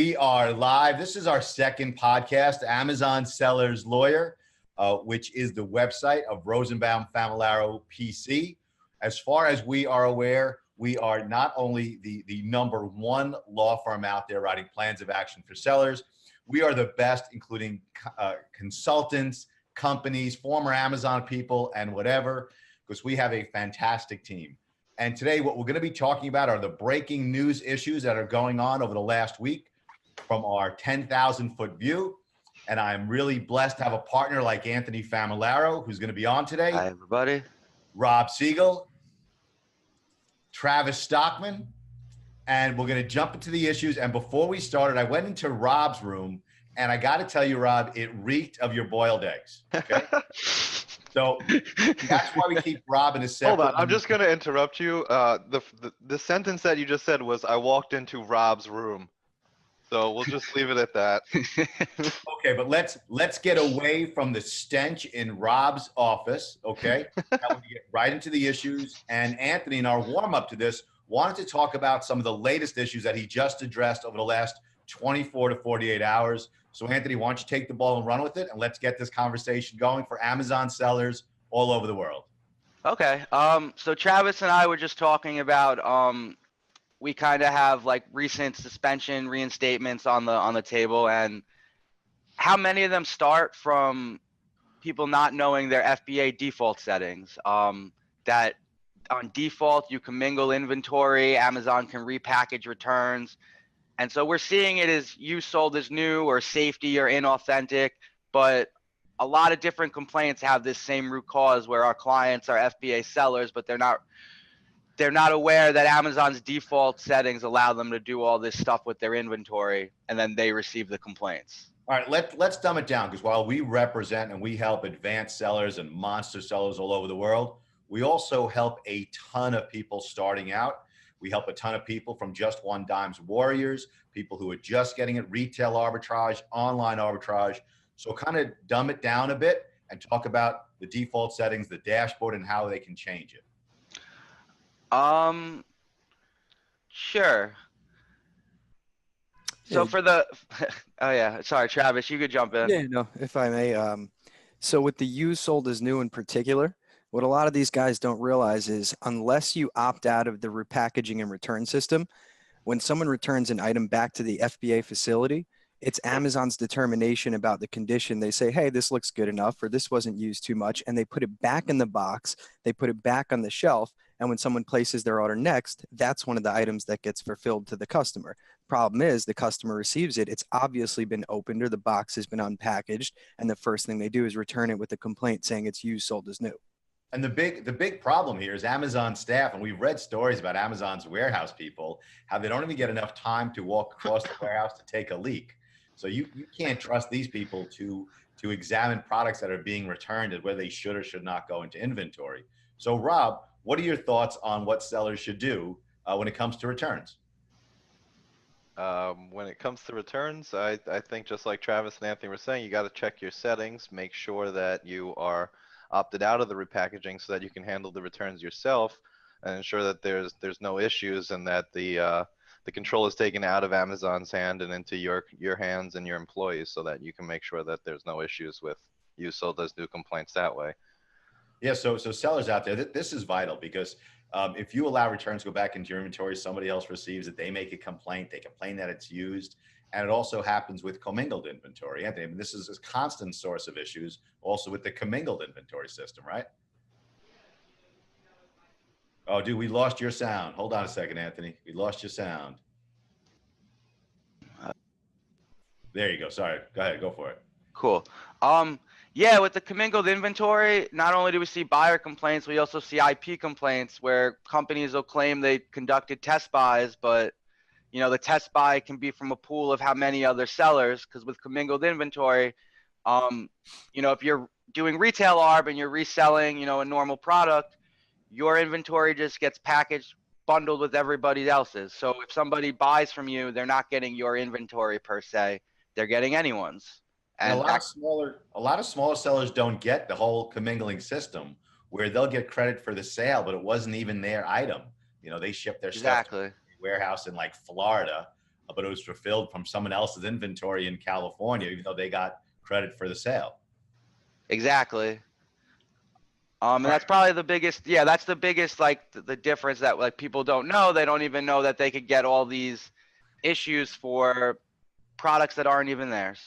We are live. This is our second podcast, Amazon Seller's Lawyer, which is the website of ROSENBAUM FAMULARO PC. As far as we are aware, we are not only the number one law firm out there writing plans of action for sellers, we are the best, including consultants, companies, former Amazon people, and whatever, because we have a fantastic team. And today, what we're going to be talking about are the breaking news issues that are going on over the last week from our 10,000-foot view. And I'm really blessed to have a partner like Anthony Famularo, who's going to be on today. Hi, everybody. Rob Siegel, Travis Stockman, and we're going to jump into the issues. And before we started, I went into Rob's room, and I got to tell you, Rob, it reeked of your boiled eggs. Okay? So that's why we keep Rob in a separate. Hold on, I'm just going to interrupt you. The sentence that you just said was, I walked into Rob's room. So we'll just leave it at that. Okay, but let's get away from the stench in Rob's office, okay? Now we get right into the issues. And Anthony, in our warm-up to this, wanted to talk about some of the latest issues that he just addressed over the last 24 to 48 hours. So Anthony, why don't you take the ball and run with it, and let's get this conversation going for Amazon sellers all over the world. Okay. So Travis and I were just talking about we kind of have like recent suspension reinstatements on the table, and how many of them start from people not knowing their FBA default settings. That on default you can mingle inventory, Amazon can repackage returns. And so we're seeing it as used sold as new, or safety, or inauthentic, but a lot of different complaints have this same root cause where our clients are FBA sellers, but they're not aware that Amazon's default settings allow them to do all this stuff with their inventory, and then they receive the complaints. All right, let's dumb it down, because while we represent and we help advanced sellers and monster sellers all over the world, we also help a ton of people starting out. We help a ton of people from just one dime's warriors, people who are just getting it, retail arbitrage, online arbitrage. So kind of dumb it down a bit and talk about the default settings, the dashboard, and how they can change it. Sure. So for the, oh yeah, sorry, Travis, you could jump in. Yeah, no, if I may. So with the used sold as new in particular, what a lot of these guys don't realize is unless you opt out of the repackaging and return system, when someone returns an item back to the FBA facility, it's Amazon's determination about the condition. They say, hey, this looks good enough, or this wasn't used too much, and they put it back in the box, they put it back on the shelf, and when someone places their order next, that's one of the items that gets fulfilled to the customer. Problem is, the customer receives it, it's obviously been opened or the box has been unpackaged, and the first thing they do is return it with a complaint saying it's used sold as new. And the big problem here is Amazon staff, and we've read stories about Amazon's warehouse people, how they don't even get enough time to walk across the warehouse to take a leak. So you can't trust these people to examine products that are being returned and where they should or should not go into inventory. So Rob, what are your thoughts on what sellers should do when it comes to returns? When it comes to returns, I think just like Travis and Anthony were saying, you got to check your settings, make sure that you are opted out of the repackaging so that you can handle the returns yourself, and ensure that there's no issues, and that the control is taken out of Amazon's hand and into your hands and your employees, so that you can make sure that there's no issues with you sold as new complaints that way. Yeah, so sellers out there, this is vital, because if you allow returns to go back into your inventory, somebody else receives it, they make a complaint, they complain that it's used, and it also happens with commingled inventory. Anthony, I mean, this is a constant source of issues also with the commingled inventory system, right? Oh, dude, we lost your sound. Hold on a second, Anthony. We lost your sound. There you go. Sorry. Go ahead. Go for it. Cool. Yeah, with the commingled inventory, not only do we see buyer complaints, we also see IP complaints where companies will claim they conducted test buys, but you know, the test buy can be from a pool of how many other sellers, because with commingled inventory, you know, if you're doing retail arb and you're reselling, you know, a normal product, your inventory just gets packaged, bundled with everybody else's. So if somebody buys from you, they're not getting your inventory per se, they're getting anyone's. And a lot of smaller sellers don't get the whole commingling system, where they'll get credit for the sale, but it wasn't even their item. You know, they ship their stuff to a warehouse in like Florida, but it was fulfilled from someone else's inventory in California, even though they got credit for the sale. Exactly. And that's probably the biggest, yeah, that's the biggest, like the difference that like people don't know. They don't even know that they could get all these issues for products that aren't even theirs.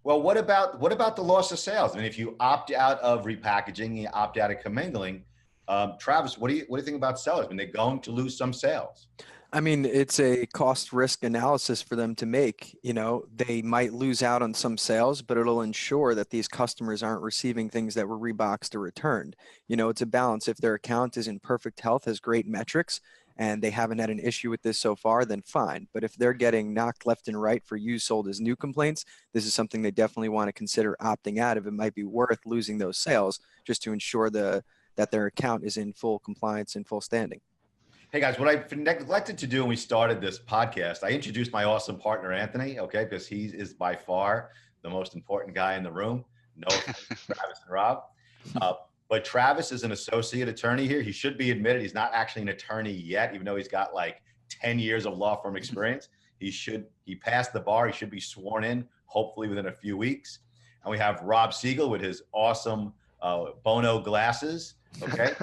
Well, what about the loss of sales? I mean, if you opt out of repackaging, you opt out of commingling. Travis, what do you think about sellers? I mean, they're going to lose some sales. I mean, it's a cost risk analysis for them to make. You know, they might lose out on some sales, but it'll ensure that these customers aren't receiving things that were reboxed or returned. You know, it's a balance. If their account is in perfect health, has great metrics, and they haven't had an issue with this so far, then fine. But if they're getting knocked left and right for used sold as new complaints, this is something they definitely want to consider opting out of. It might be worth losing those sales just to ensure that their account is in full compliance and full standing. Hey guys, what I neglected to do when we started this podcast, I introduced my awesome partner, Anthony, okay, because he is by far the most important guy in the room. No offense to Travis and Rob. But Travis is an associate attorney here. He should be admitted. He's not actually an attorney yet, even though he's got like 10 years of law firm experience. He passed the bar. He should be sworn in, hopefully within a few weeks. And we have Rob Siegel with his awesome Bono glasses, okay,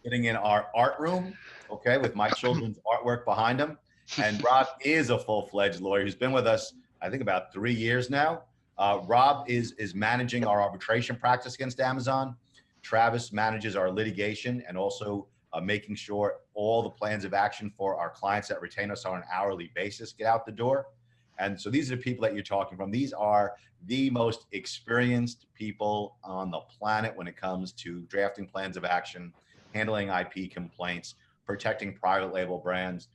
sitting in our art room, okay, with my children's artwork behind him. And Rob is a full-fledged lawyer. He's been with us, I think, about 3 years now. Rob is managing our arbitration practice against Amazon. Travis manages our litigation and also making sure all the plans of action for our clients that retain us on an hourly basis get out the door. And so these are the people that you're talking from. These are the most experienced people on the planet when it comes to drafting plans of action, handling IP complaints, protecting private label brands.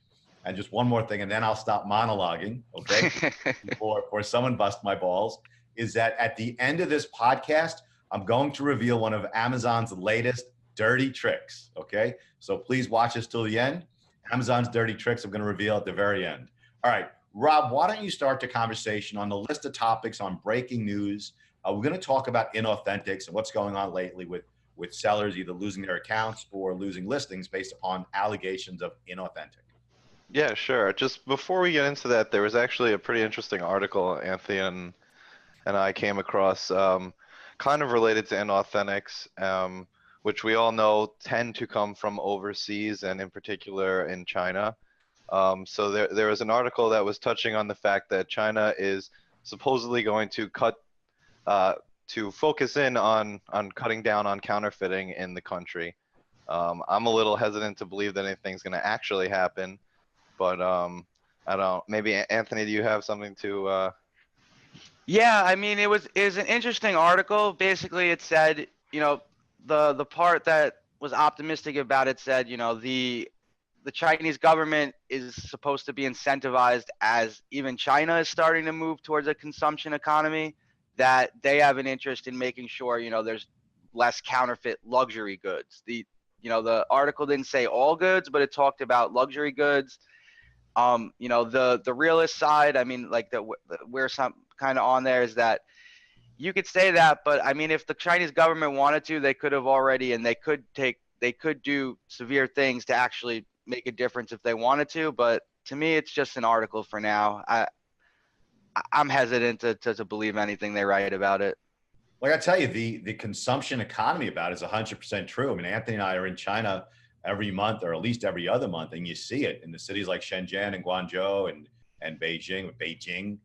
And just one more thing, and then I'll stop monologuing, okay, before someone busts my balls, is that at the end of this podcast, I'm going to reveal one of Amazon's latest dirty tricks, okay? So please watch us till the end. Amazon's dirty tricks I'm going to reveal at the very end. All right, Rob, why don't you start the conversation on the list of topics on breaking news? We're going to talk about inauthentics and what's going on lately with sellers either losing their accounts or losing listings based upon allegations of inauthentic. Yeah, sure. Just before we get into that, there was actually a pretty interesting article Anthony and I came across, kind of related to inauthentics, which we all know tend to come from overseas and in particular in China. So there was an article that was touching on the fact that China is supposedly going to to focus in on cutting down on counterfeiting in the country. I'm a little hesitant to believe that anything's going to actually happen, but I don't. Maybe Anthony, do you have something to? Yeah, I mean, it was an interesting article. Basically, it said, you know, the part that was optimistic about it said, you know, the Chinese government is supposed to be incentivized as even China is starting to move towards a consumption economy, that they have an interest in making sure, you know, there's less counterfeit luxury goods. The article didn't say all goods, but it talked about luxury goods. You know, the realist side, I mean, like we're some kind of on there is that you could say that, but I mean, if the Chinese government wanted to, they could have already, and they could do severe things to actually make a difference if they wanted to. But to me, it's just an article for now. I'm hesitant to believe anything they write about it. Like I tell you, the consumption economy about it is 100% true. I mean, Anthony and I are in China every month, or at least every other month, and you see it in the cities like Shenzhen and Guangzhou and Beijing.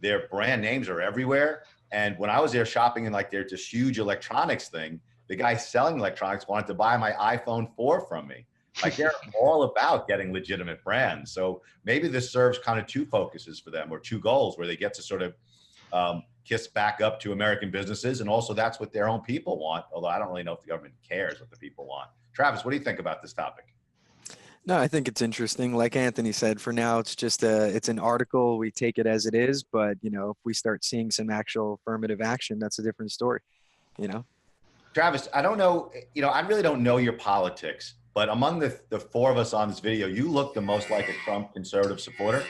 Their brand names are everywhere. And when I was there shopping in like their just huge electronics thing, the guy selling electronics wanted to buy my iPhone 4 from me. Like they're all about getting legitimate brands. So maybe this serves kind of two focuses for them, or two goals, where they get to sort of kiss back up to American businesses. And also that's what their own people want. Although I don't really know if the government cares what the people want. Travis, what do you think about this topic? No, I think it's interesting. Like Anthony said, for now, it's just it's an article. We take it as it is. But, you know, if we start seeing some actual affirmative action, that's a different story, you know? Travis, I don't know, you know, I really don't know your politics, but among the four of us on this video, you look the most like a Trump conservative supporter.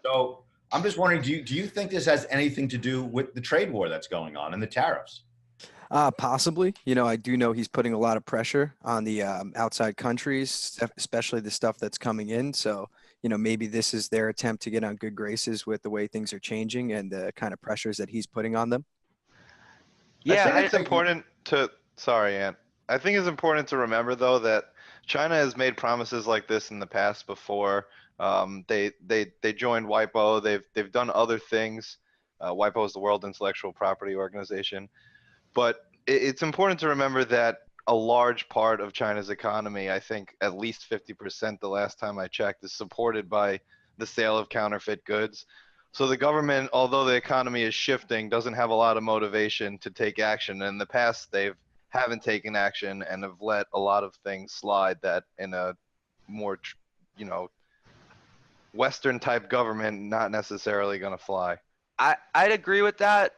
So I'm just wondering, do you think this has anything to do with the trade war that's going on and the tariffs? Possibly. You know, I do know he's putting a lot of pressure on the outside countries, especially the stuff that's coming in. So, maybe this is their attempt to get on good graces with the way things are changing and the kind of pressures that he's putting on them? I think Yeah, it's important to, sorry, Ant. I think it's important to remember though that China has made promises like this in the past before. They joined WIPO. They've done other things. WIPO is the World Intellectual Property Organization. But it's important to remember that a large part of China's economy, I think at least 50% the last time I checked, is supported by the sale of counterfeit goods. So the government, although the economy is shifting, doesn't have a lot of motivation to take action. In the past, haven't taken action and have let a lot of things slide that in a more, Western type government, not necessarily going to fly. I'd agree with that.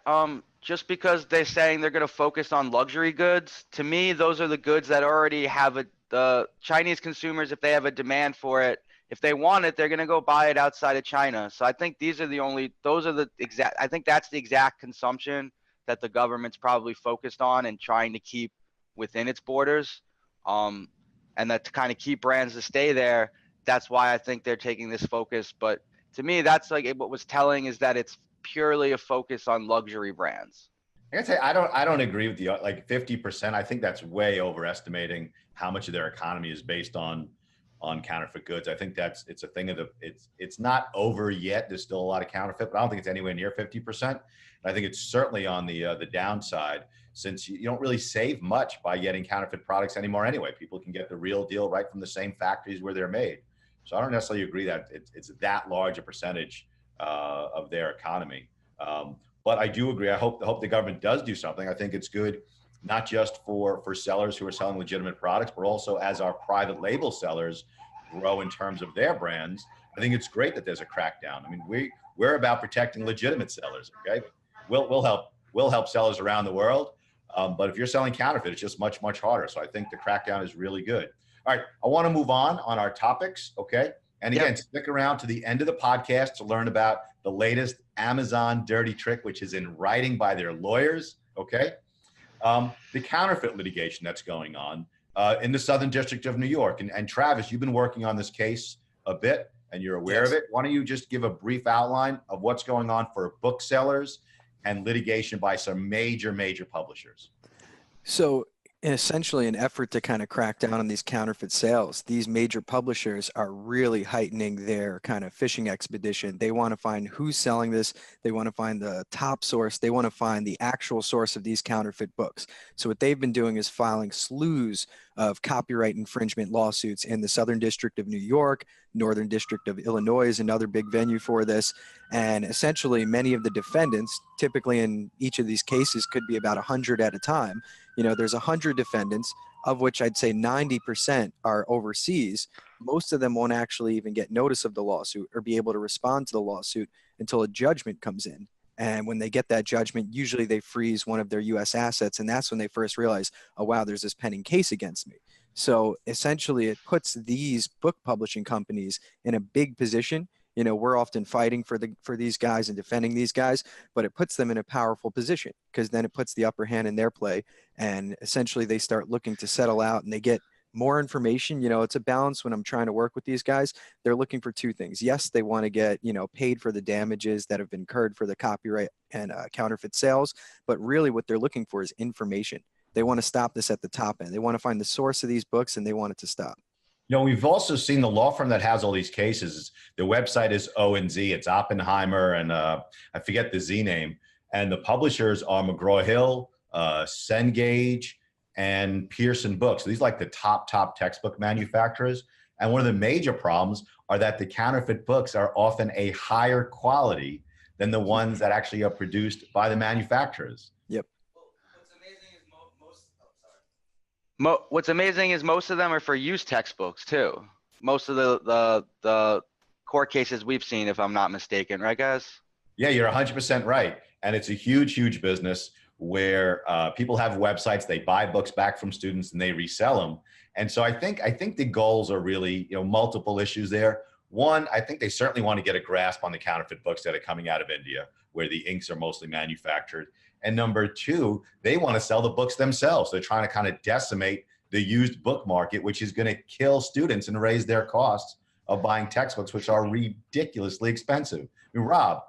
Just because they're saying they're going to focus on luxury goods, to me, those are the goods that already have the Chinese consumers, if they have a demand for it, if they want it, they're going to go buy it outside of China. So I think I think that's the exact consumption that the government's probably focused on and trying to keep within its borders. And that to kind of keep brands to stay there, that's why I think they're taking this focus. But to me, that's like what was telling is that it's purely a focus on luxury brands. I gotta say, I don't agree with you. Like 50%, I think that's way overestimating how much of their economy is based on counterfeit goods. I think it's a thing of it's not over yet. There's still a lot of counterfeit, but I don't think it's anywhere near 50%. I think it's certainly on the downside, since you don't really save much by getting counterfeit products anymore anyway. People can get the real deal right from the same factories where they're made. So I don't necessarily agree that it's that large a percentage of their economy. But I do agree. I hope the government does do something. I think it's good, not just for sellers who are selling legitimate products, but also as our private label sellers grow in terms of their brands. I think it's great that there's a crackdown. I mean, we're about protecting legitimate sellers. Okay, we'll help sellers around the world. But if you're selling counterfeit, it's just much harder. So I think the crackdown is really good. All right, I want to move on our topics. Okay. And again, stick around to the end of the podcast to learn about the latest Amazon dirty trick, which is in writing by their lawyers, okay? The counterfeit litigation that's going on in the Southern District of New York. And Travis, you've been working on this case a bit and you're aware of it. Why don't you just give a brief outline of what's going on for booksellers and litigation by some major publishers? So essentially an effort to kind of crack down on these counterfeit sales, these major publishers are really heightening their kind of fishing expedition. They want to find who's selling this. They want to find the top source. They want to find the actual source of these counterfeit books. So what they've been doing is filing slews of copyright infringement lawsuits in the Southern District of New York, Northern District of Illinois is another big venue for this. And essentially many of the defendants, typically in each of these cases could be about 100 at a time. There's 100 defendants, of which I'd say 90% are overseas. Most of them won't actually even get notice of the lawsuit or be able to respond to the lawsuit until a judgment comes in. And when they get that judgment, usually they freeze one of their U.S. assets. And that's when they first realize, oh, wow, there's this pending case against me. So essentially, it puts these book publishing companies in a big position. We're often fighting for these guys and defending these guys, but it puts them in a powerful position because then it puts the upper hand in their play. And essentially, they start looking to settle out and they get more information. It's a balance when I'm trying to work with these guys. They're looking for two things. Yes, they want to get, paid for the damages that have been incurred for the copyright and counterfeit sales, but really what they're looking for is information. They want to stop this at the top end. They want to find the source of these books and they want it to stop. We've also seen the law firm that has all these cases. The website is O&Z. It's Oppenheimer and I forget the Z name. And the publishers are McGraw-Hill, Cengage, and Pearson Books. So these are like the top textbook manufacturers. And one of the major problems are that the counterfeit books are often a higher quality than the ones that actually are produced by the manufacturers. Yep. What's amazing is most of them are for used textbooks too. Most of the court cases we've seen, if I'm not mistaken, right, guys? Yeah, you're 100% right. And it's a huge business where people have websites, they buy books back from students and they resell them. And so I think the goals are really, multiple issues there. One, I think they certainly want to get a grasp on the counterfeit books that are coming out of India, where the inks are mostly manufactured. And number two, they want to sell the books themselves. They're trying to kind of decimate the used book market, which is going to kill students and raise their costs of buying textbooks, which are ridiculously expensive. I mean, Rob,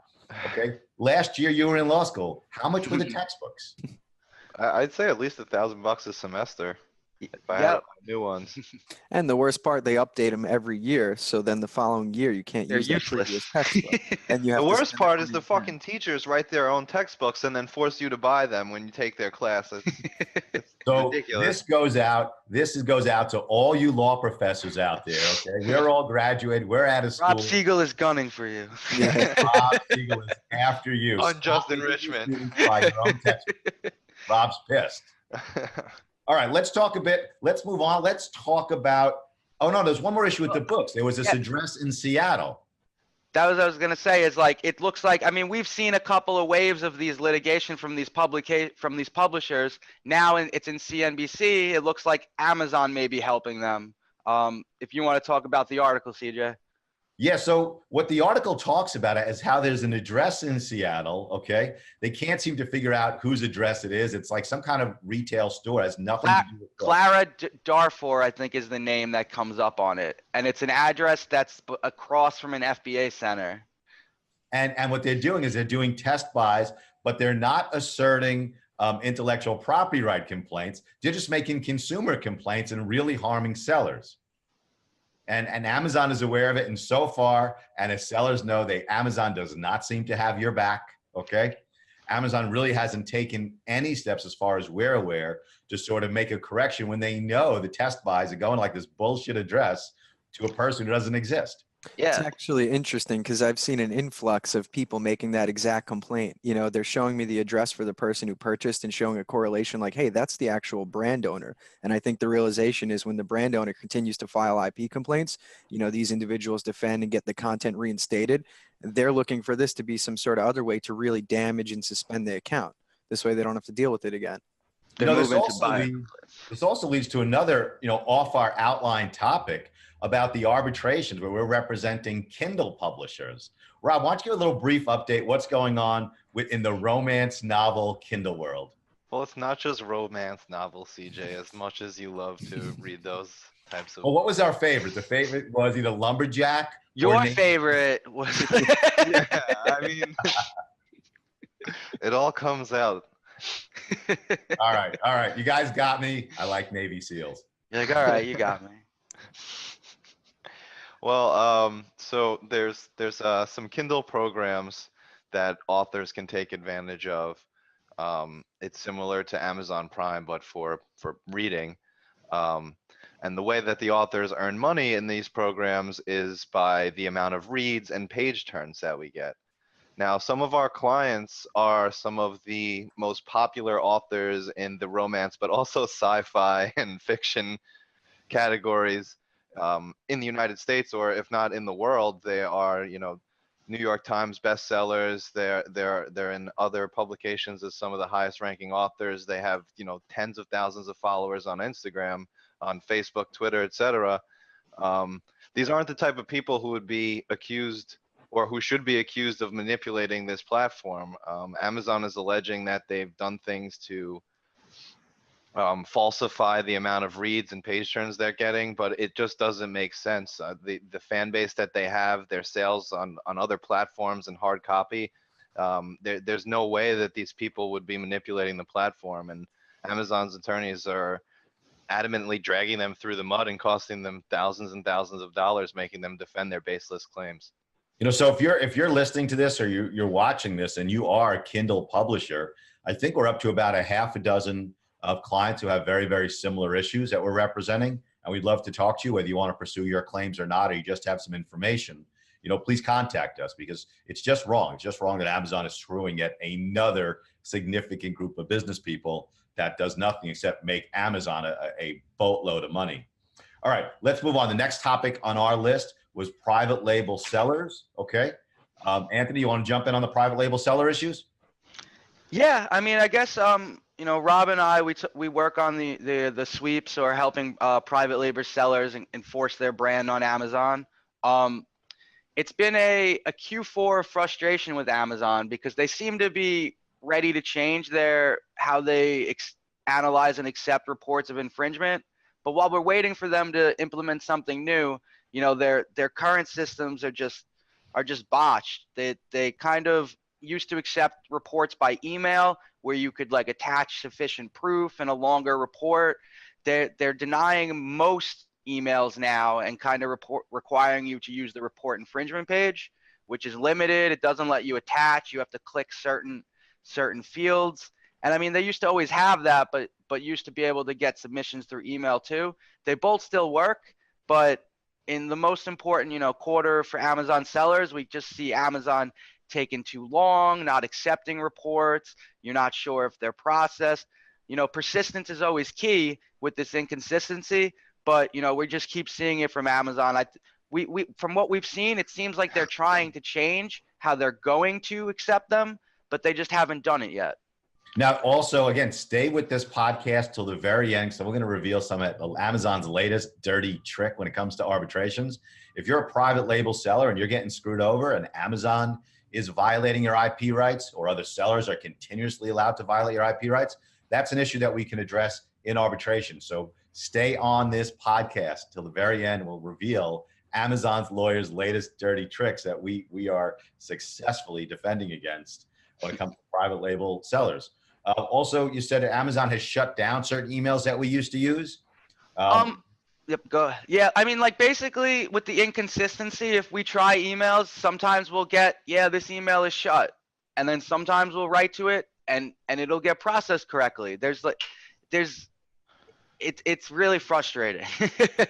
okay, last year you were in law school. How much were the textbooks? I'd say at least $1,000 a semester if I had to Yep. buy new ones. And the worst part, they update them every year. So then the following year, you can't They're use that useless. previous textbook. And you have The to worst spend part the is the money again. fucking teachers write their own textbooks and then force you to buy them when you take their class. It's So ridiculous. this goes out. This goes out to all you law professors out there. Okay, we're all graduated. We're out of school. Rob Siegel is gunning for you. Yeah. Rob Siegel is after you. Unjust Stop making enrichment. students buy your own textbook. Rob's pissed. All right, let's talk a bit. Let's move on. Let's talk about. Oh no, there's one more issue with the books. There was this Yeah. address in Seattle. That was what I was gonna say. Is like it looks like. I mean, we've seen a couple of waves of these litigation from these publishers. Now it's in CNBC. It looks like Amazon may be helping them. If you want to talk about the article, CJ. Yeah, so what the article talks about it is how there's an address in Seattle, okay? They can't seem to figure out whose address it is. It's like some kind of retail store. It has nothing to do with books. Clara Darfour, I think, is the name that comes up on it, and it's an address that's across from an FBA center. And what they're doing is they're doing test buys, but they're not asserting intellectual property right complaints. They're just making consumer complaints and really harming sellers. And Amazon is aware of it. And so far, and as sellers know, Amazon does not seem to have your back, okay? Amazon really hasn't taken any steps, as far as we're aware, to sort of make a correction when they know the test buys are going like this bullshit address to a person who doesn't exist. It's Yeah. actually interesting because I've seen an influx of people making that exact complaint. You know, they're showing me the address for the person who purchased and showing a correlation like, hey, that's the actual brand owner. And I think the realization is when the brand owner continues to file IP complaints, you know, these individuals defend and get the content reinstated. They're looking for this to be some sort of other way to really damage and suspend the account. This way they don't have to deal with it again. You They're know, this moving to also, buy. this also leads to another, off our outline topic about the arbitrations where we're representing Kindle publishers. Rob, why don't you give a little brief update? What's going on in the romance novel Kindle world? Well, it's not just romance novels, CJ, as much as you love to read those types of. Well, what was our favorite? The favorite was either Lumberjack. Your or favorite was. Yeah, I mean, it all comes out. All right. You guys got me. I like Navy SEALs. You're like, all right, you got me. Well, so there's some Kindle programs that authors can take advantage of. It's similar to Amazon Prime, but for reading. And the way that the authors earn money in these programs is by the amount of reads and page turns that we get. Now, some of our clients are some of the most popular authors in the romance, but also sci-fi and fiction categories in the United States, or if not in the world. They are, New York Times bestsellers. They're in other publications as some of the highest ranking authors. They have, tens of thousands of followers on Instagram, on Facebook, Twitter, etc. These aren't the type of people who would be accused or who should be accused of manipulating this platform. Amazon is alleging that they've done things to falsify the amount of reads and page turns they're getting, but it just doesn't make sense. The fan base that they have, their sales on other platforms and hard copy, there's no way that these people would be manipulating the platform, and Amazon's attorneys are adamantly dragging them through the mud and costing them thousands and thousands of dollars, making them defend their baseless claims. So if you're listening to this or you're watching this and you are a Kindle publisher, I think we're up to about a half a dozen of clients who have very, very similar issues that we're representing. And we'd love to talk to you, whether you want to pursue your claims or not, or you just have some information. Please contact us, because it's just wrong. It's just wrong that Amazon is screwing yet another significant group of business people that does nothing except make Amazon a boatload of money. All right, let's move on. The next topic on our list was private label sellers. Okay. Anthony, you want to jump in on the private label seller issues? Yeah, I mean, I guess Rob and I we work on the sweeps or helping private label sellers enforce their brand on Amazon. It's been a Q4 frustration with Amazon because they seem to be ready to change how they analyze and accept reports of infringement. But while we're waiting for them to implement something new, their current systems are just botched. They kind of used to accept reports by email where you could like attach sufficient proof in a longer report. They're denying most emails now and kind of requiring you to use the report infringement page, which is limited. It doesn't let you attach. You have to click certain fields. And I mean, they used to always have that, but used to be able to get submissions through email too. They both still work, but in the most important, quarter for Amazon sellers, we just see Amazon taking too long, not accepting reports. You're not sure if they're processed. Persistence is always key with this inconsistency, but we just keep seeing it from Amazon. We from what we've seen, it seems like they're trying to change how they're going to accept them, but they just haven't done it yet. Now, also, again, stay with this podcast till the very end. So we're going to reveal some of Amazon's latest dirty trick when it comes to arbitrations. If you're a private label seller and you're getting screwed over and Amazon is violating your IP rights, or other sellers are continuously allowed to violate your IP rights, that's an issue that we can address in arbitration. So stay on this podcast till the very end. We'll reveal Amazon's lawyers' latest dirty tricks that we are successfully defending against when it comes to private label sellers. Also, you said Amazon has shut down certain emails that we used to use. Yep, go ahead. Yeah, I mean, like basically with the inconsistency, if we try emails, sometimes we'll get, yeah, this email is shut. And then sometimes we'll write to it and it'll get processed correctly. It's really frustrating.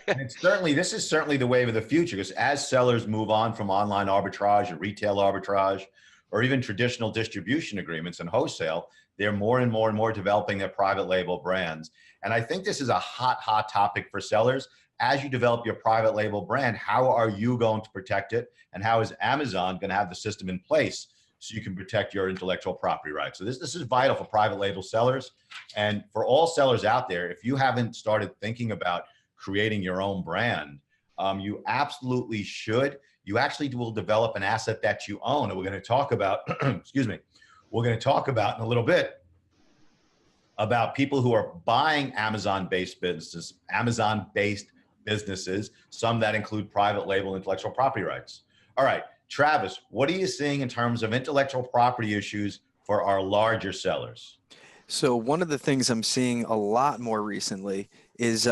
And this is certainly the wave of the future, because as sellers move on from online arbitrage and retail arbitrage, or even traditional distribution agreements and wholesale, they're more and more developing their private label brands. And I think this is a hot topic for sellers. As you develop your private label brand, how are you going to protect it? And how is Amazon going to have the system in place so you can protect your intellectual property rights? So this is vital for private label sellers. And for all sellers out there, if you haven't started thinking about creating your own brand, you absolutely should. You actually will develop an asset that you own. And we're going to talk about, excuse me, we're going to talk about in a little bit about people who are buying Amazon-based businesses, some that include private label intellectual property rights. All right, Travis, what are you seeing in terms of intellectual property issues for our larger sellers? So one of the things I'm seeing a lot more recently is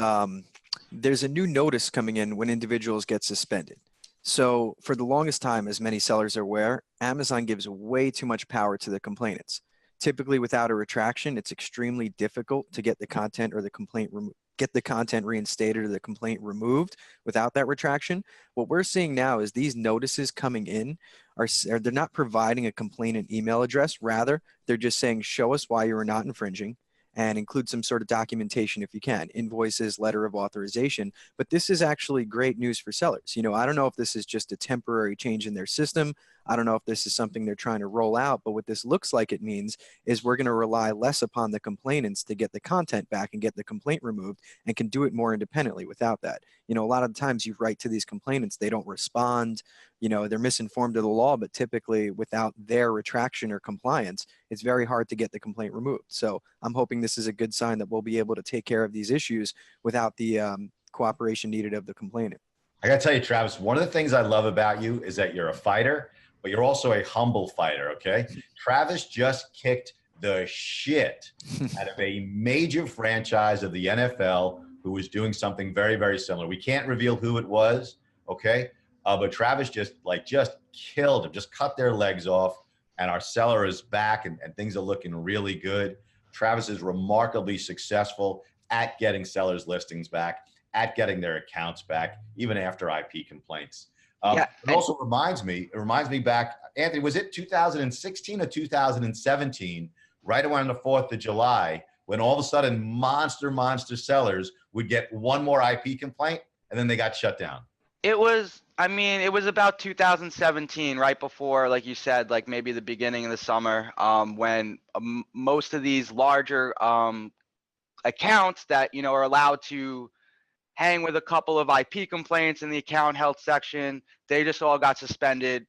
there's a new notice coming in when individuals get suspended. So for the longest time, as many sellers are aware, Amazon gives way too much power to the complainants. Typically, without a retraction, it's extremely difficult to get the content or the complaint get the content reinstated or the complaint removed without that retraction. What we're seeing now is these notices coming in they're not providing a complainant email address. Rather, they're just saying, show us why you are not infringing, and include some sort of documentation if you can, invoices, letter of authorization. But this is actually great news for sellers. I don't know if this is just a temporary change in their system. I don't know if this is something they're trying to roll out, but what this looks like it means is we're going to rely less upon the complainants to get the content back and get the complaint removed, and can do it more independently without that. A lot of the times you write to these complainants, they don't respond, they're misinformed of the law, but typically without their retraction or compliance, it's very hard to get the complaint removed. So I'm hoping this is a good sign that we'll be able to take care of these issues without the cooperation needed of the complainant. I got to tell you, Travis, one of the things I love about you is that you're a fighter, but you're also a humble fighter, okay? Travis just kicked the shit out of a major franchise of the NFL who was doing something very, very similar. We can't reveal who it was, okay? But Travis just killed him, just cut their legs off, and our seller is back, and things are looking really good. Travis is remarkably successful at getting sellers' listings back, at getting their accounts back, even after IP complaints. It also reminds me back, Anthony, was it 2016 or 2017, right around the 4th of July, when all of a sudden monster sellers would get one more IP complaint and then they got shut down? It was about 2017, right before, like you said, like maybe the beginning of the summer, when most of these larger accounts that, are allowed to hang with a couple of IP complaints in the account health section, they just all got suspended,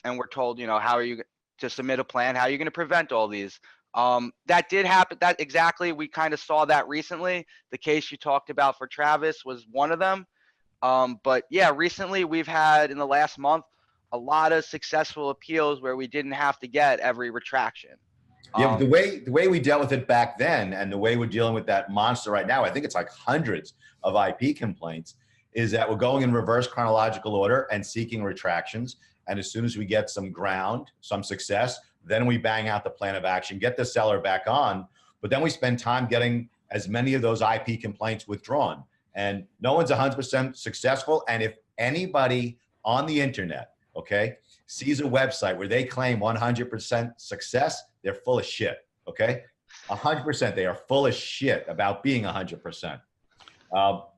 and we're told, how are you to submit a plan? How are you going to prevent all these? That did happen. That exactly, we kind of saw that recently. The case you talked about for Travis was one of them. But yeah, recently we've had in the last month a lot of successful appeals where we didn't have to get every retraction. Yeah, but the way we dealt with it back then and the way we're dealing with that monster right now, I think it's like hundreds of IP complaints, is that we're going in reverse chronological order and seeking retractions. And as soon as we get some ground, some success, then we bang out the plan of action, get the seller back on. But then we spend time getting as many of those IP complaints withdrawn. And no one's 100% successful. And if anybody on the internet, okay, sees a website where they claim 100% success, they're full of shit, okay? 100%, they are full of shit about being 100%.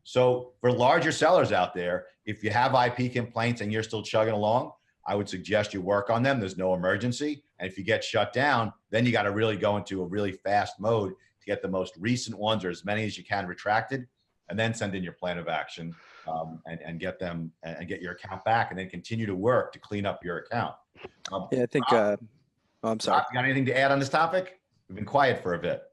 So for larger sellers out there, if you have IP complaints and you're still chugging along, I would suggest you work on them. There's no emergency. And if you get shut down, then you got to really go into a really fast mode to get the most recent ones or as many as you can retracted, and then send in your plan of action and get them and get your account back, and then continue to work to clean up your account. Yeah, I think, I'm sorry. Rob, you got anything to add on this topic? We've been quiet for a bit.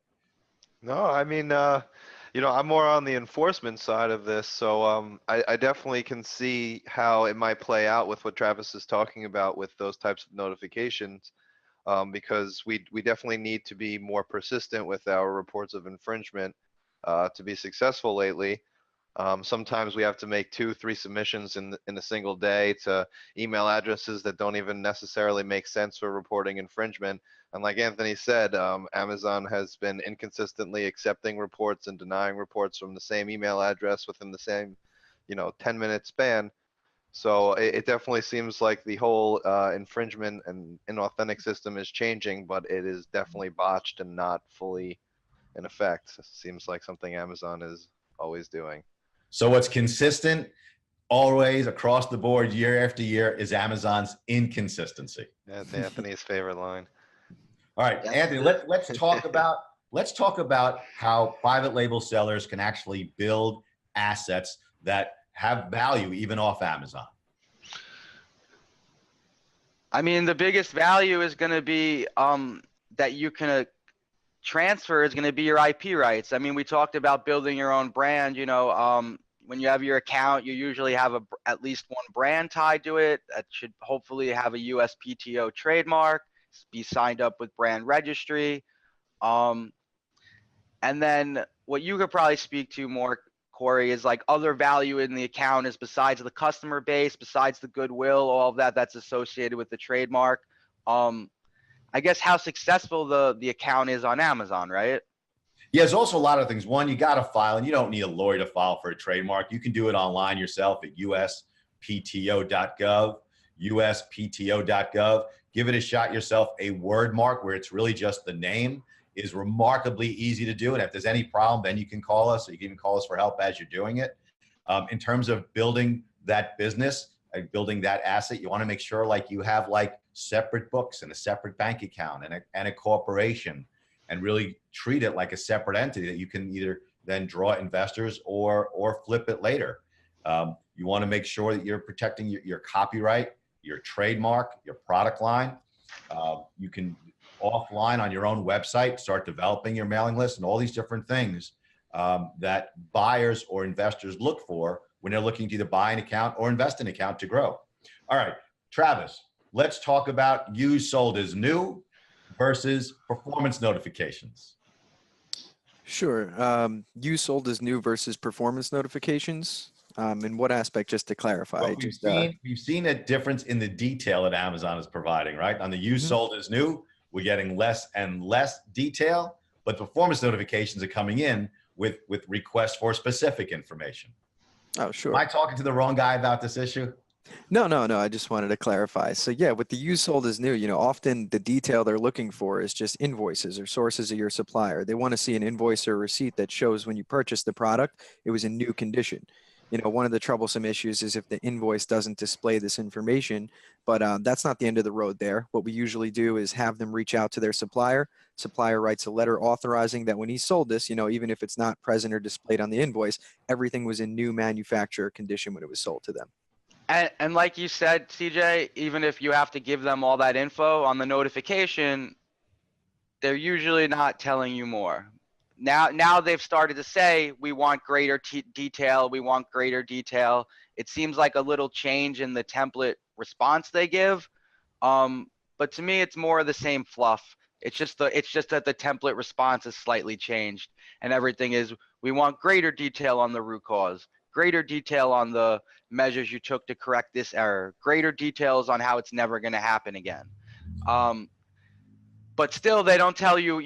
No, I mean, I'm more on the enforcement side of this, so I definitely can see how it might play out with what Travis is talking about with those types of notifications, because we definitely need to be more persistent with our reports of infringement to be successful lately. Sometimes we have to make 2-3 submissions in a single day to email addresses that don't even necessarily make sense for reporting infringement. And like Anthony said, Amazon has been inconsistently accepting reports and denying reports from the same email address within the same, 10-minute span. So it definitely seems like the whole infringement and inauthentic system is changing, but it is definitely botched and not fully in effect. It seems like something Amazon is always doing. So what's consistent always across the board year after year is Amazon's inconsistency. That's Anthony's favorite line. All right, Anthony, let's talk about how private label sellers can actually build assets that have value even off Amazon. I mean, the biggest value is going to be that you can transfer is going to be your IP rights. I mean, we talked about building your own brand. When you have your account, you usually have at least one brand tied to it that should hopefully have a USPTO trademark, be signed up with brand registry. And then what you could probably speak to more, Corey, is like other value in the account is besides the customer base, besides the goodwill, all of that that's associated with the trademark. I guess how successful the account is on Amazon, right? Yeah, there's also a lot of things. One, you got to file, and you don't need a lawyer to file for a trademark. You can do it online yourself at uspto.gov, uspto.gov. Give it a shot yourself. A word mark where it's really just the name is remarkably easy to do. And if there's any problem, then you can call us. So you can even call us for help as you're doing it. In terms of building that business, building that asset, you want to make sure like you have like separate books and a separate bank account and a corporation, and really treat it like a separate entity that you can either then draw investors or flip it later. You want to make sure that you're protecting your copyright, your trademark, your product line. You can offline on your own website start developing your mailing list and all these different things that buyers or investors look for when they're looking to either buy an account or invest in an account to grow. All right, Travis, let's talk about used sold as new versus performance notifications. Sure. Used sold as new versus performance notifications. In what aspect, just to clarify? Well, we've seen a difference in the detail that Amazon is providing, right? On the used sold as new, we're getting less and less detail, but performance notifications are coming in with requests for specific information. Oh, sure. Am I talking to the wrong guy about this issue? No. I just wanted to clarify. So yeah, with the used sold as new, often the detail they're looking for is just invoices or sources of your supplier. They want to see an invoice or receipt that shows when you purchased the product, it was in new condition. One of the troublesome issues is if the invoice doesn't display this information, but that's not the end of the road there. What we usually do is have them reach out to their supplier. Supplier writes a letter authorizing that when he sold this, even if it's not present or displayed on the invoice, everything was in new manufacturer condition when it was sold to them. And like you said, CJ, even if you have to give them all that info on the notification, they're usually not telling you more. now they've started to say, we want greater detail. We want greater detail. It seems like a little change in the template response they give. But to me, it's more of the same fluff. It's just that the template response is slightly changed, and everything is, we want greater detail on the root cause, greater detail on the measures you took to correct this error, greater details on how it's never going to happen again. But still, they don't tell you,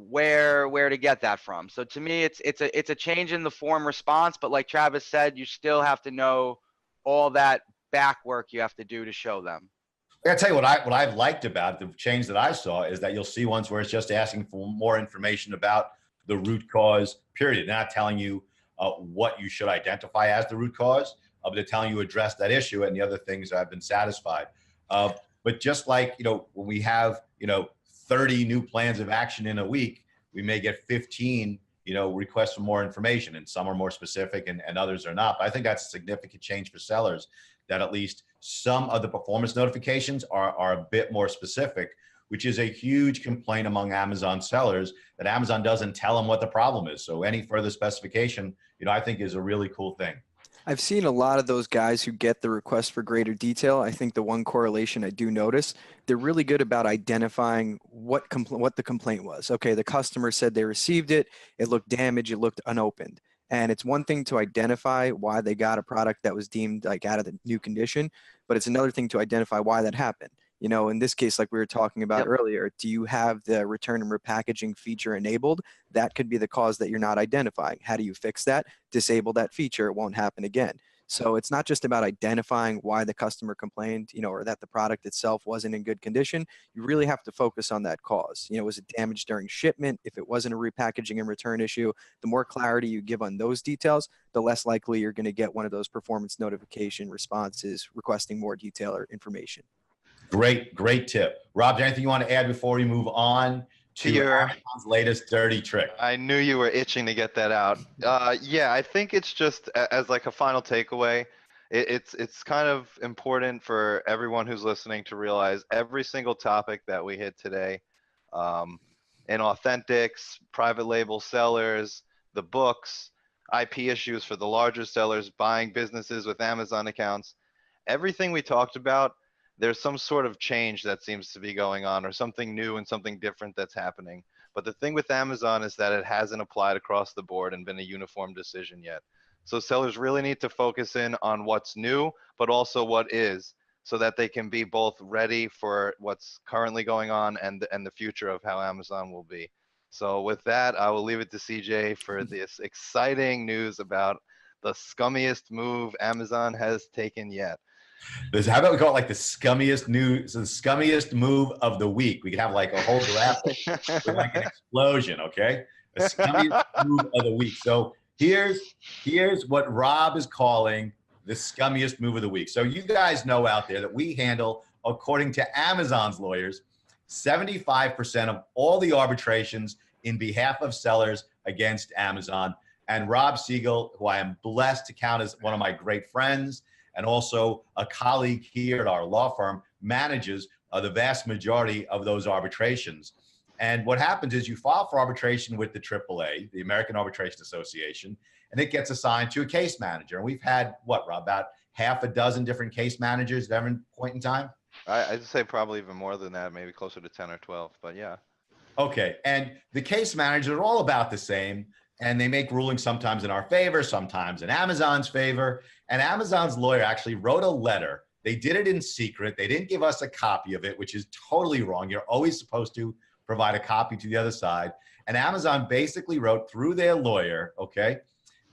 where to get that from. So to me, it's a change in the form response, but like Travis said, you still have to know all that back work you have to do to show them. I gotta tell you what I've liked about the change that I saw is that you'll see ones where it's just asking for more information about the root cause, period. Not telling you what you should identify as the root cause, but they're telling you address that issue, and the other things I've been satisfied. But just like, when we have, 30 new plans of action in a week, we may get 15, requests for more information, and some are more specific and others are not. But I think that's a significant change for sellers, that at least some of the performance notifications are a bit more specific, which is a huge complaint among Amazon sellers, that Amazon doesn't tell them what the problem is. So any further specification, I think is a really cool thing. I've seen a lot of those guys who get the request for greater detail. I think the one correlation I do notice, they're really good about identifying what the complaint was. Okay, the customer said they received it, it looked damaged, it looked unopened. And it's one thing to identify why they got a product that was deemed like out of the new condition, but it's another thing to identify why that happened. In this case, like we were talking about earlier, do you have the return and repackaging feature enabled? That could be the cause that you're not identifying. How do you fix that? Disable that feature, it won't happen again. So it's not just about identifying why the customer complained, or that the product itself wasn't in good condition. You really have to focus on that cause. Was it damaged during shipment? If it wasn't a repackaging and return issue, the more clarity you give on those details, the less likely you're going to get one of those performance notification responses requesting more detail or information. Great tip. Rob, is there anything you want to add before we move on to Amazon's latest dirty trick? I knew you were itching to get that out. Yeah, I think it's just as like a final takeaway, it's kind of important for everyone who's listening to realize every single topic that we hit today, inauthentics, private label sellers, the books, IP issues for the larger sellers, buying businesses with Amazon accounts, everything we talked about, there's some sort of change that seems to be going on, or something new and something different that's happening. But the thing with Amazon is that it hasn't applied across the board and been a uniform decision yet. So sellers really need to focus in on what's new, but also what is, so that they can be both ready for what's currently going on and the future of how Amazon will be. So with that, I will leave it to CJ for this exciting news about the scummiest move Amazon has taken yet. How about we call it like the scummiest move of the week? We could have like a whole graphic with like an explosion, okay? The scummiest move of the week. So here's what Rob is calling the scummiest move of the week. So you guys know out there that we handle, according to Amazon's lawyers, 75% of all the arbitrations in behalf of sellers against Amazon. And Rob Siegel, who I am blessed to count as one of my great friends, and also a colleague here at our law firm, manages the vast majority of those arbitrations. And what happens is you file for arbitration with the AAA, the American Arbitration Association, and it gets assigned to a case manager. And we've had, what, Rob, about half a dozen different case managers at every point in time? I'd say probably even more than that, maybe closer to 10 or 12, but yeah. Okay, and the case managers are all about the same, and they make rulings sometimes in our favor, sometimes in Amazon's favor. And Amazon's lawyer actually wrote a letter. They did it in secret. They didn't give us a copy of it, which is totally wrong. You're always supposed to provide a copy to the other side. And Amazon basically wrote through their lawyer, okay,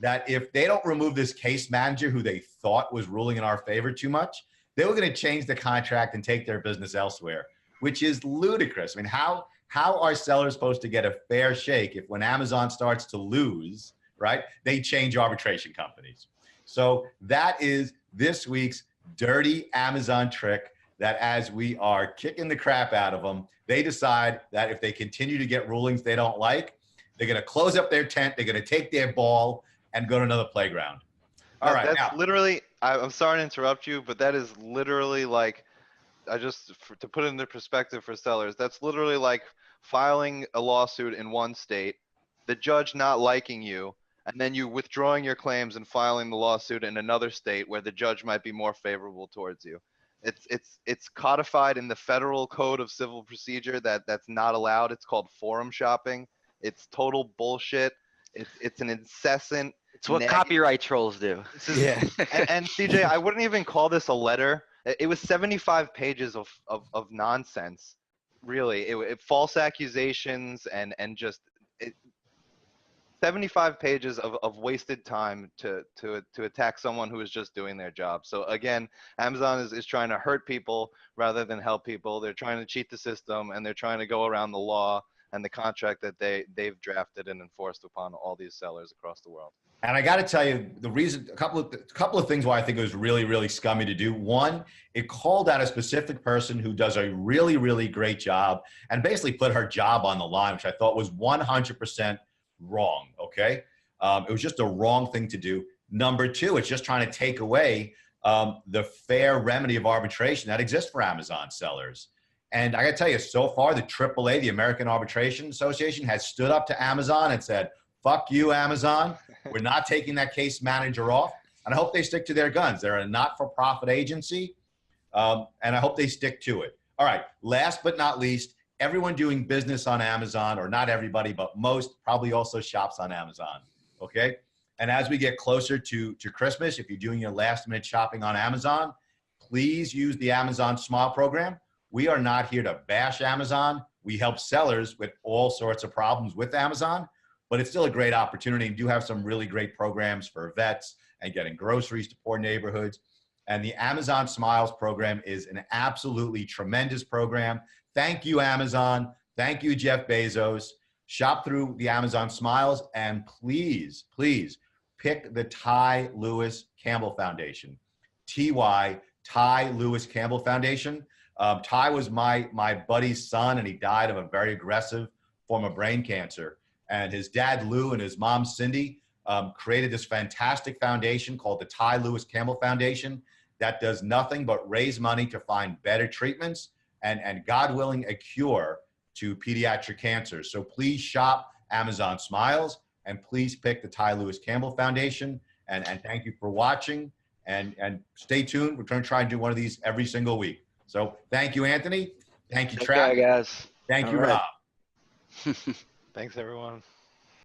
that if they don't remove this case manager who they thought was ruling in our favor too much, they were going to change the contract and take their business elsewhere, which is ludicrous. I mean, how are sellers supposed to get a fair shake if when Amazon starts to lose, right, they change arbitration companies? So that is this week's dirty Amazon trick, that as we are kicking the crap out of them, they decide that if they continue to get rulings they don't like, they're going to close up their tent, they're going to take their ball and go to another playground. All right. That's literally, I'm sorry to interrupt you, but that is literally like, to put it into perspective for sellers, that's literally like filing a lawsuit in one state, the judge not liking you, and then you withdrawing your claims and filing the lawsuit in another state where the judge might be more favorable towards you. It's codified in the Federal Code of Civil Procedure that's not allowed. It's called forum shopping. It's total bullshit. It's an incessant. It's what copyright trolls do. Yeah. And CJ, I wouldn't even call this a letter. It was 75 pages of nonsense. Really, false accusations and just 75 pages of wasted time to attack someone who is just doing their job. So again, Amazon is trying to hurt people rather than help people. They're trying to cheat the system, and they're trying to go around the law and the contract that they've drafted and enforced upon all these sellers across the world. And I got to tell you, the reason, a couple of things why I think it was really, really scummy to do. One, it called out a specific person who does a really, really great job and basically put her job on the line, which I thought was 100% wrong. Okay. It was just a wrong thing to do. Number two, it's just trying to take away the fair remedy of arbitration that exists for Amazon sellers. And I got to tell you, so far, the AAA, the American Arbitration Association, has stood up to Amazon and said, fuck you, Amazon. We're not taking that case manager off. And I hope they stick to their guns. They're a not-for-profit agency, and I hope they stick to it. All right, last but not least, everyone doing business on Amazon, or not everybody, but most, probably also shops on Amazon, okay? And as we get closer to Christmas, if you're doing your last-minute shopping on Amazon, please use the Amazon Smile program. We are not here to bash Amazon. We help sellers with all sorts of problems with Amazon, but it's still a great opportunity. We do have some really great programs for vets and getting groceries to poor neighborhoods. And the Amazon Smiles program is an absolutely tremendous program. Thank you, Amazon. Thank you, Jeff Bezos. Shop through the Amazon Smiles, and please, please pick the Ty Lewis Campbell Foundation. Ty Lewis Campbell Foundation. Ty was my buddy's son, and he died of a very aggressive form of brain cancer. And his dad, Lou, and his mom, Cindy, created this fantastic foundation called the Ty Lewis Campbell Foundation that does nothing but raise money to find better treatments and God willing, a cure to pediatric cancer. So please shop Amazon Smiles, and please pick the Ty Lewis Campbell Foundation. And thank you for watching, and stay tuned. We're going to try and do one of these every single week. So thank you, Anthony. Thank you, Travis. Guys. Thank you, All right. Rob. Thanks, everyone.